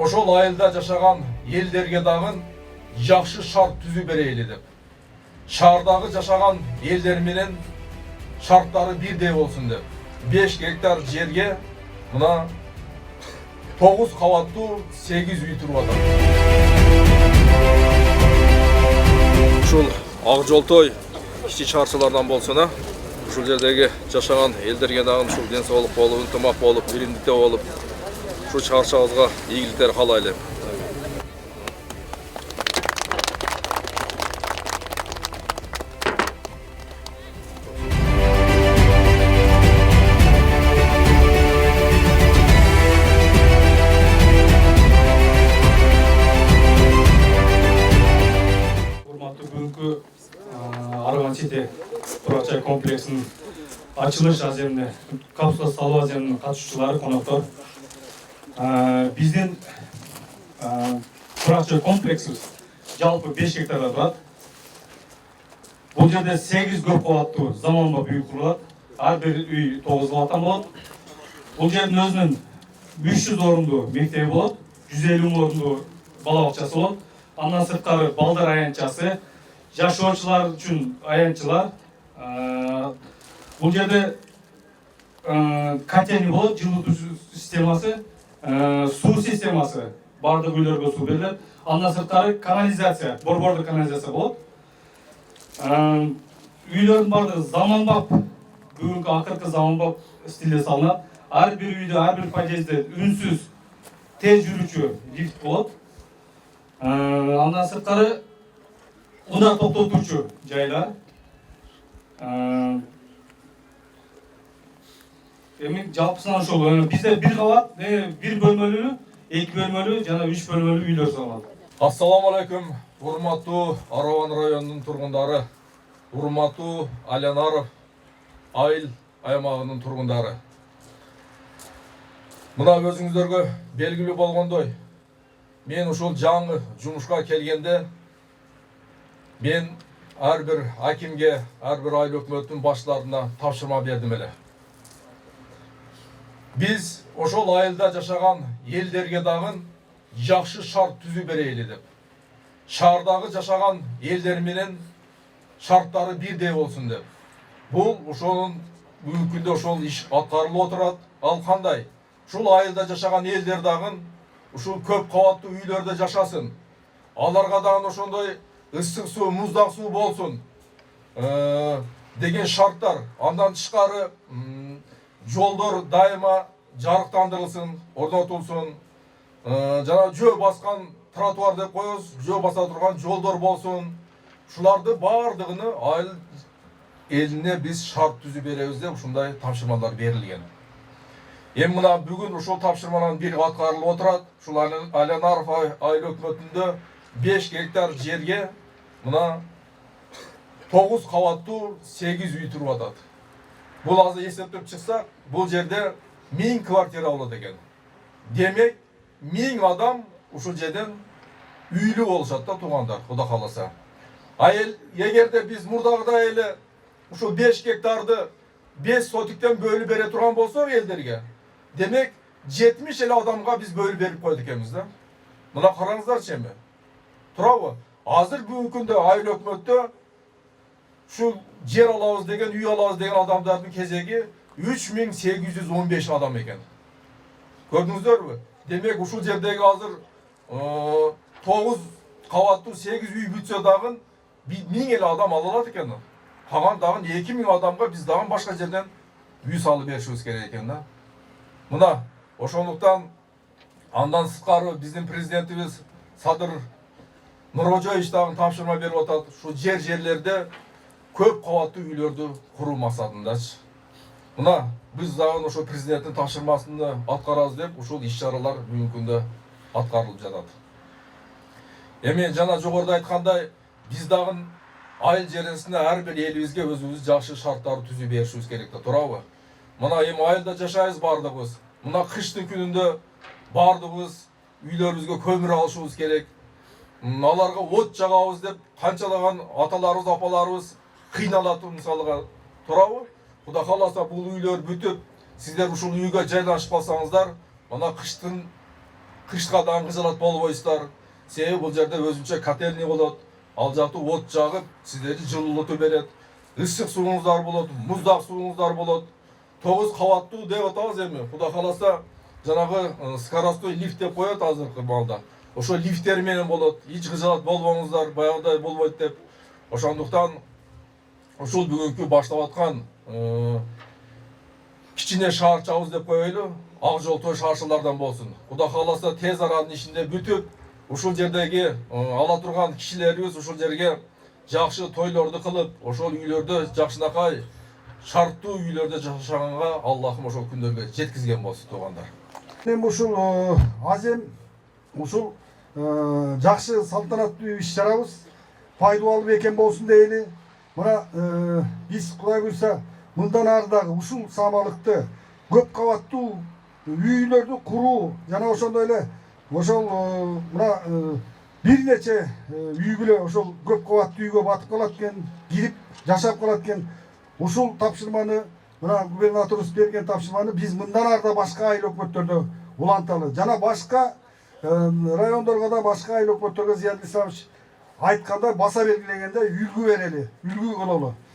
ошол айылда жашаган элдерге дагы жакшы шарт түзүү берели деп. Шаардагы жашаган элдер менен шарттары бирдей болсун деп. 5 гектар жерге мына 9 кабаттуу 8 үй туруп атат. Ушул Ак Жолтой кичи чарчылардан болсун, ушул жердеги жашаган элдерге дагы ушул ден соолук болуп, ынтымак болуп, биримдикте болуп, ушул чарчабызга ийгиликтер каалайлы. Арван-Сити турак-жай комплексинин ачылыш аземине капсула салуу аземинин катышуучулары, коноктор, биздин турак-жай комплексибиз жалпы 5 гектарда турат. Бул жерде 8 көп кабаттуу заманбап үй курулат. Ар бир үй 9 кабаттан болот. Бул жердин өзүнүн 300 орундуу мектеби болот, 150 орундуу бала бакчасы болот. Андан сырткары балдар аянтчасы, жашоочулар үчүн аянтчылар. Бул жерде котельный болот, жылытуу системасы, суу системасы, бардык үйлөргө суу берилет. Андан сырткары канализация, борбордук канализация болот. Үйлөрдүн бардыгы заманбап, бүгүнкү акыркы заманбап стилде салынат. Ар бир үйдө, ар бир подъездде үнсүз тез жүрүүчү лифт болот. Андан сырткары унаа токтотуучу жайлар. Эми жалпысынан ошол бизде бир кабат, бир бөлмөлүү, 2 бөлмөлүү жана 3 бөлмөлүү үйлөр салынат. Ассаламу алейкум, урматтуу Араван районунун тургундары, урматтуу Алянаров айыл аймагынын тургундары. Мына өзүңүздөргө белгилүү болгондой, мен ушул жаңы жумушка келгенде мен ар бир акимге, ар бир айыл өкмөттүн баштарына тапшырма бердим эле. Биз ошол айылда жашаган элдерге дагы жакшы шарт түзүү берели деп. Шаардагы жашаган элдер менен шарттары бирдей болсун деп. Бул ошонун бүгүнкү күндө ошол иш аткарылып отурат. Ал кандай? Ушул айылда жашаган элдер дагы ушул көп кабаттуу үйлөрдө жашасын. Аларга дагы ошондой ысык суу, муздак суу болсун деген шарттар. Андан тышкары жолдор дайыма жарыктандырылсын, орнотулсун. Жана жөө баскан тротуар деп коебуз, жөө баса турган жолдор болсун. Шуларды бардыгыны айыл элине биз шарт түзүп беребиз деп ушундай тапшырмалар берилген. Эми мына бүгүн ушул тапшырманын бири аткарылып отурат. Ушул Алянаров айыл өкмөтүндө 5 гектар жерге мына 9 кабаттуу 8 үй туруп атат. Бул азыр эсептеп чыксак, бул жерде 1000 квартира болот экен. Демек 1000 адам ушул жерден үйлүү болушат да, туугандар, Кудай кааласа. Эгерде биз мурдагыдай эле ушул 5 гектарды 5 сотиктен бөлүп бере турган болсок элдерге, демек 70 эле адамга биз бөлүп берип койдук экенбиз да. Мына караңыздарчы эми. Туурабы? Азыр бүгүнкү күндө айыл өкмөттө ушул жер алабыз деген, үй алабыз деген адамдардын кезеги 3815 адам экен. Көрдүңүздөрбү? Демек ушул жердеги азыр 9 кабаттуу 8 үй бүтсө дагы 1000 эле адам ала алат экен. Калган дагы 2000 адамга биз дагы башка жерден үй салып беришибиз керек экен да. Мына ошондуктан андан сырткары биздин президентибиз Садыр Нурожоевич дагы тапшырма берип атат. Ушу жерлерде көп кабаттуу үйлөрдү куруу максатындачы. Мына биз дагы ошо президенттин тапшырмасын аткарабыз деп ушул иш-чаралар бүгүнкү күндө аткарылып жатат. Эми жана жогоруда айткандай, биз дагы айыл жересинде ар бир элибизге өзүбүз жакшы шарттарды түзүп беришибиз керек да, туурабы? Мына эми айылда жашайбыз бардыгыбыз. Мына кыштын күнүндө бардыгыбыз үйлөрүбүзгө көмүр алышыбыз керек. Аларга от жагабыз деп канчалаган аталарыбыз, апаларыбыз кыйналат мисалга, туурабы? Кудай кааласа бул үйлөр бүтүп, сиздер ушул үйгө жайлашып калсаңыздар, мына кышка даңгыжалат болбойсуздар. Себеби бул жерде өзүнчө котельный болот. Ал жакта от жагып, сиздерди жылуулатып берет. Ысык сууңуздар болот, муздак сууңуздар болот. 9 кабаттуу деп атабыз эми. Кудай кааласа, жанагы скоростой лифт деп коет азыркы маалда. Ошо лифттер менен болот. Эч кыжалат болбоңуздар, баягыдай болбойт деп. Ошондуктан ушул бүгүнкү баштап аткан кичине шаарчабыз деп коелу, ак жол той шаарчылардан болсун. Кудай кааласа тез аранын ичинде бүтүп, ушул жердеги ала турган кишилерибиз ушул жерге жакшы тойлорду кылып, ошол үйлөрдө жакшынакай шарттуу үйлөрдө жашаганга Аллахым ошол күндөргө жеткизген болсун туугандар. Мен ушул азем ушул жакшы салтанаттуу иш чарабыз пайдалуу экен болсун дейли. Мына биз Кудай буйрса мындан ары дагы ушул самалыкты көп кабаттуу үйлөрдү куруу жана ошондой эле ошол мына бир нече үй бүлө ошол көп кабаттуу үйгө батып калат экен, кирип жашап калат экен. Ушул тапшырманы мына губернаторубуз берген тапшырманы биз мындан ары да башка айыл өкмөттөрдө уланталы. Жана башка райондорго да башка айыл өкмөттөргө Зиядин Исламович айтканда баса белгилегенде үлгү берели, үлгү кылалы.